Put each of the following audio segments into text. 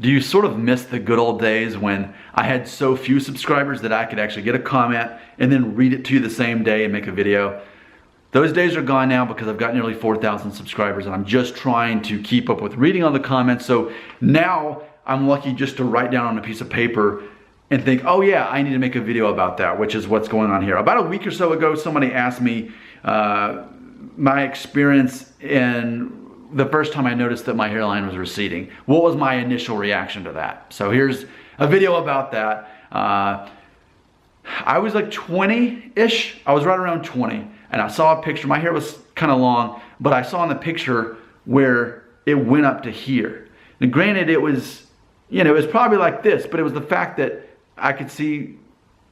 Do you sort of miss the good old days when I had so few subscribers that I could actually get a comment and then read it to you the same day and make a video? Those days are gone now because I've got nearly 4,000 subscribers and I'm just trying to keep up with reading all the comments. So now I'm lucky just to write down on a piece of paper and think, oh yeah, I need to make a video about that, which is what's going on here. About a week or so ago, somebody asked me my experience in the first time I noticed that my hairline was receding. What was my initial reaction to that? So here's a video about that. I was like 20-ish. I was right around 20. And I saw a picture. My hair was kind of long, but I saw in the picture where it went up to here. And granted, it was, you know, it was probably like this, but it was the fact that I could see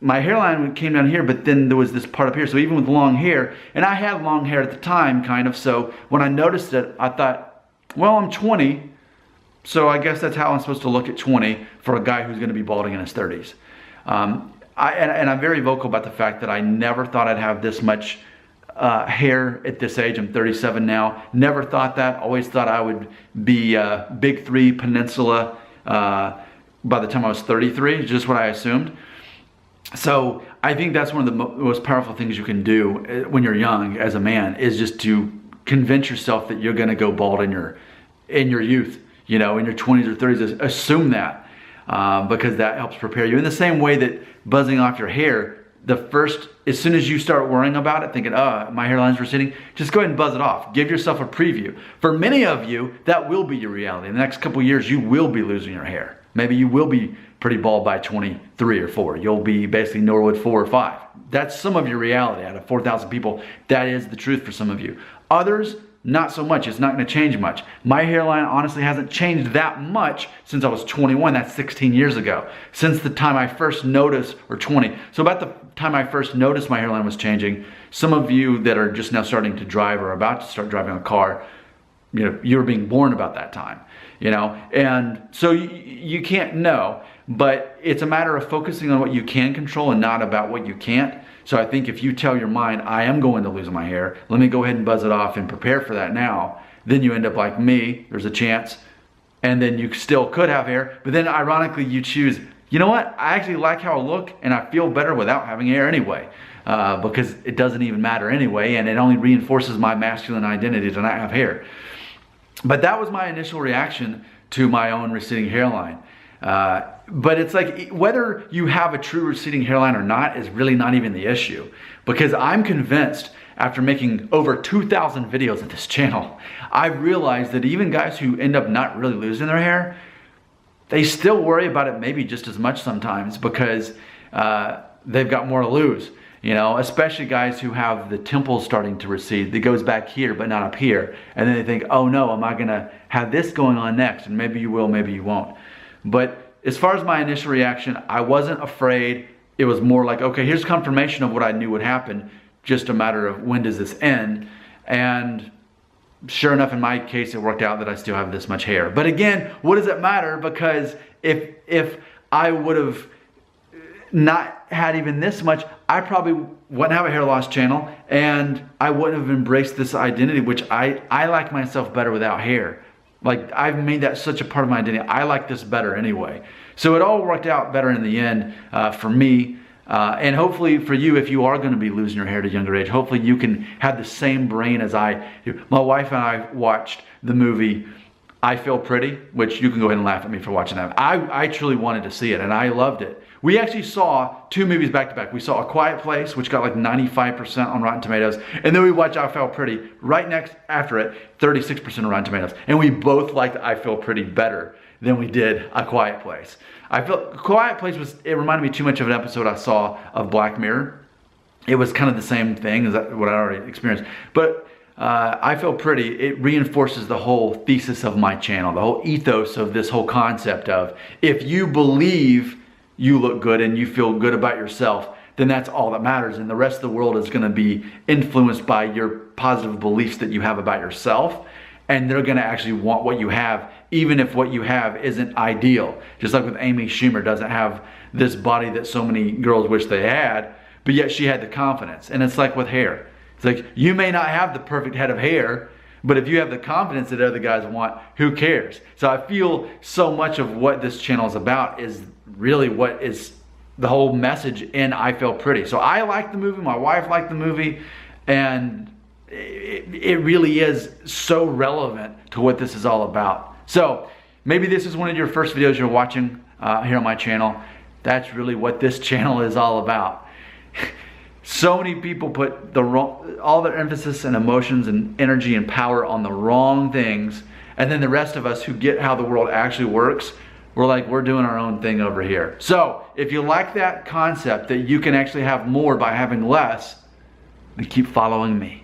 my hairline came down here, but then there was this part up here. So even with long hair, and I had long hair at the time, kind of, so when I noticed it, I thought, well, I'm 20, so I guess that's how I'm supposed to look at 20 for a guy who's going to be balding in his 30s. And I'm very vocal about the fact that I never thought I'd have this much hair at this age. I'm 37 now. Never thought that. Always thought I would be big 3 peninsula by the time I was 33, just what I assumed. So I think that's one of the most powerful things you can do when you're young as a man, is just to convince yourself that you're going to go bald in your youth, you know, in your 20s or 30s. Assume that because that helps prepare you. In the same way that buzzing off your hair, as soon as you start worrying about it, thinking, oh, my hairline's receding, just go ahead and buzz it off. Give yourself a preview. For many of you, that will be your reality. In the next couple of years, you will be losing your hair. Maybe you will be pretty bald by 23 or 4. You'll be basically Norwood 4 or 5. That's some of your reality. Out of 4,000 people, that is the truth for some of you. Others, not so much. It's not going to change much. My hairline honestly hasn't changed that much since I was 21. That's 16 years ago. Since the time I first noticed, or 20. So about the time I first noticed my hairline was changing, some of you that are just now starting to drive or about to start driving a car, you know, you were being born about that time, you know, and so you can't know, but it's a matter of focusing on what you can control and not about what you can't. So I think if you tell your mind, I am going to lose my hair, let me go ahead and buzz it off and prepare for that now, then you end up like me, there's a chance, and then you still could have hair, but then ironically you choose, you know what, I actually like how I look and I feel better without having hair anyway, because it doesn't even matter anyway, and it only reinforces my masculine identity to not have hair. But that was my initial reaction to my own receding hairline. But it's like, whether you have a true receding hairline or not is really not even the issue, because I'm convinced, after making over 2,000 videos on this channel, I've realized that even guys who end up not really losing their hair, they still worry about it maybe just as much sometimes, because they've got more to lose. You know, especially guys who have the temples starting to recede, that goes back here but not up here, and then they think, oh no, am I gonna have this going on next? And maybe you will, maybe you won't. But as far as my initial reaction, I wasn't afraid. It was more like, okay, here's confirmation of what I knew would happen, just a matter of when does this end. And sure enough, in my case, it worked out that I still have this much hair. But again, what does it matter? Because if I would have not had even this much, I probably wouldn't have a hair loss channel, and I wouldn't have embraced this identity, which I like myself better without hair. Like, I've made that such a part of my identity. I like this better anyway. So it all worked out better in the end for me. And hopefully for you, if you are going to be losing your hair at a younger age, hopefully you can have the same brain as I do. My wife and I watched the movie I Feel Pretty, which you can go ahead and laugh at me for watching that. I truly wanted to see it, and I loved it. We actually saw 2 movies back to back. We saw A Quiet Place, which got like 95% on Rotten Tomatoes, and then we watched I Feel Pretty right next after it, 36% on Rotten Tomatoes. And we both liked I Feel Pretty better than we did A Quiet Place. I felt Quiet Place it reminded me too much of an episode I saw of Black Mirror. It was kind of the same thing as what I already experienced. But I Feel Pretty, it reinforces the whole thesis of my channel, the whole ethos of this whole concept of, if you believe you look good and you feel good about yourself, then that's all that matters. And the rest of the world is going to be influenced by your positive beliefs that you have about yourself. And they're going to actually want what you have, even if what you have isn't ideal. Just like with Amy Schumer, doesn't have this body that so many girls wish they had, but yet she had the confidence. And it's like with hair. It's like, you may not have the perfect head of hair, But if you have the confidence that other guys want, who cares? So I feel so much of what this channel is about is really what is the whole message in I Fail Pretty. So I like the movie, my wife liked the movie, and it really is so relevant to what this is all about. So maybe this is one of your first videos you're watching here on my channel. That's really what this channel is all about. So many people put all their emphasis and emotions and energy and power on the wrong things, and then the rest of us who get how the world actually works, we're doing our own thing over here. So if you like that concept that you can actually have more by having less, then keep following me.